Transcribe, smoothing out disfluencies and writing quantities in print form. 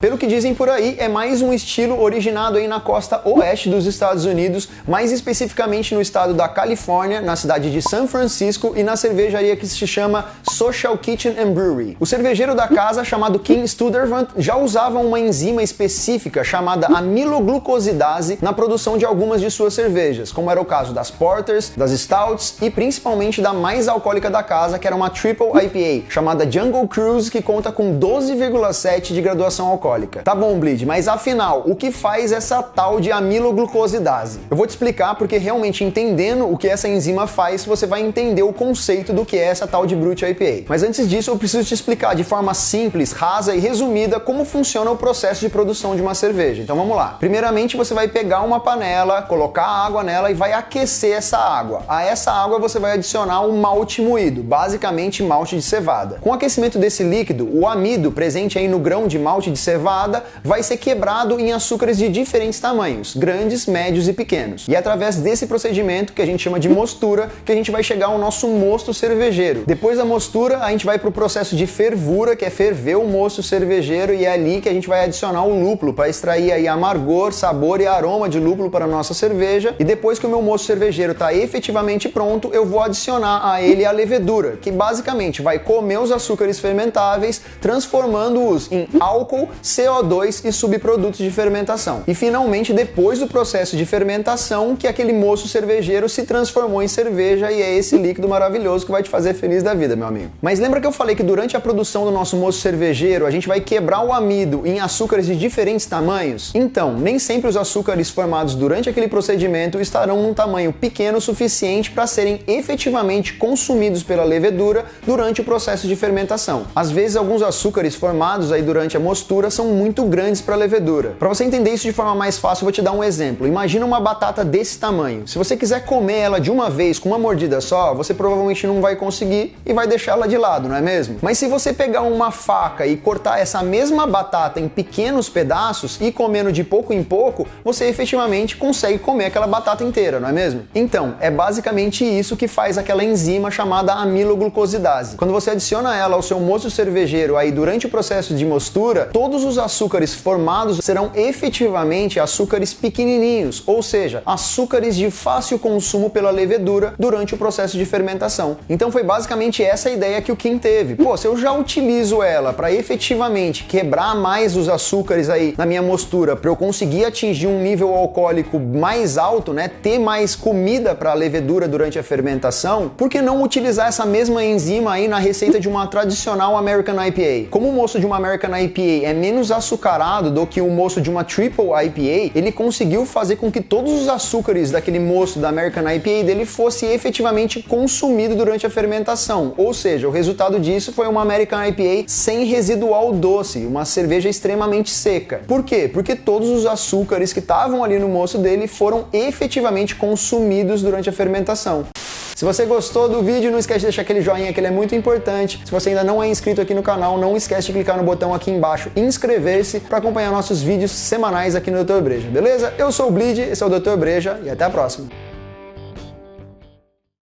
Pelo que dizem por aí, é mais um estilo originado aí na costa oeste dos Estados Unidos, mais especificamente no estado da Califórnia, na cidade de San Francisco e na cervejaria que se chama Social Kitchen and Brewery. O cervejeiro da casa, chamado Kim Sturtevant, já usava uma enzima específica chamada amiloglucosidase na produção de algumas de suas cervejas, como era o caso das Porters, das Stouts e principalmente da mais alcoólica da casa, que era uma Triple IPA, chamada Jungle Cruise, que conta com 12,7 de graduação alcoólica. Tá bom, Bleed, mas afinal, o que faz essa tal de amiloglucosidase? Eu vou te explicar porque realmente entendendo o que essa enzima faz, você vai entender o conceito do que é essa tal de Brut IPA. Mas antes disso, eu preciso te explicar de forma simples, rasa e resumida como funciona o processo de produção de uma cerveja. Então vamos lá. Primeiramente, você vai pegar uma panela, colocar água nela e vai aquecer essa água. A essa água você vai adicionar um malte moído, basicamente malte de cevada. Com o aquecimento desse líquido, o amido presente aí no grão de malte de cevada vai ser quebrado em açúcares de diferentes tamanhos, grandes, médios e pequenos. E é através desse procedimento, que a gente chama de mostura, que a gente vai chegar ao nosso mosto cervejeiro. Depois da mostura, a gente vai para o processo de fervura, que é ferver o mosto cervejeiro, e é ali que a gente vai adicionar o lúpulo para extrair aí amargor, sabor e aroma de lúpulo para a nossa cerveja. E depois que o meu mosto cervejeiro está efetivamente pronto, eu vou adicionar a ele a levedura, que basicamente vai comer os açúcares fermentáveis, transformando-os em álcool, CO2 e subprodutos de fermentação. E finalmente, depois do processo de fermentação, que aquele mosto cervejeiro se transformou em cerveja e é esse líquido maravilhoso que vai te fazer feliz da vida, meu amigo. Mas lembra que eu falei que durante a produção do nosso mosto cervejeiro, a gente vai quebrar o amido em açúcares de diferentes tamanhos? Então, nem sempre os açúcares formados durante aquele procedimento estarão num tamanho pequeno o suficiente para serem efetivamente consumidos pela levedura durante o processo de fermentação. Às vezes, alguns açúcares formados aí durante a mostura são muito grandes para a levedura. Para você entender isso de forma mais fácil, eu vou te dar um exemplo. Imagina uma batata desse tamanho. Se você quiser comer ela de uma vez, com uma mordida só, você provavelmente não vai conseguir e vai deixar ela de lado, não é mesmo? Mas se você pegar uma faca e cortar essa mesma batata em pequenos pedaços e comendo de pouco em pouco, você efetivamente consegue comer aquela batata inteira, não é mesmo? Então, é basicamente isso que faz aquela enzima chamada amiloglucosidase. Quando você adiciona ela ao seu mosto cervejeiro aí durante o processo de mostura, todos os açúcares formados serão efetivamente açúcares pequenininhos, ou seja, açúcares de fácil consumo pela levedura durante o processo de fermentação. Então foi basicamente essa a ideia que o Kim teve. Pô, se eu já utilizo ela para efetivamente quebrar mais os açúcares aí na minha mostura, para eu conseguir atingir um nível alcoólico mais alto, né, ter mais comida para a levedura durante a fermentação, por que não utilizar essa mesma enzima aí na receita de uma tradicional American IPA? Como o mosto de uma American IPA é menos açucarado do que o mosto de uma Triple IPA, ele conseguiu fazer com que todos os açúcares daquele mosto da American IPA dele fosse efetivamente consumido durante a fermentação. Ou seja, o resultado disso foi uma American IPA sem residual doce, uma cerveja extremamente seca. Por quê? Porque todos os açúcares que estavam ali no mosto dele foram efetivamente consumidos durante a fermentação. Se você gostou do vídeo, não esquece de deixar aquele joinha que ele é muito importante. Se você ainda não é inscrito aqui no canal, não esquece de clicar no botão aqui embaixo inscrever-se para acompanhar nossos vídeos semanais aqui no Dr. Breja, beleza? Eu sou o Bleed, esse é o Dr. Breja e até a próxima.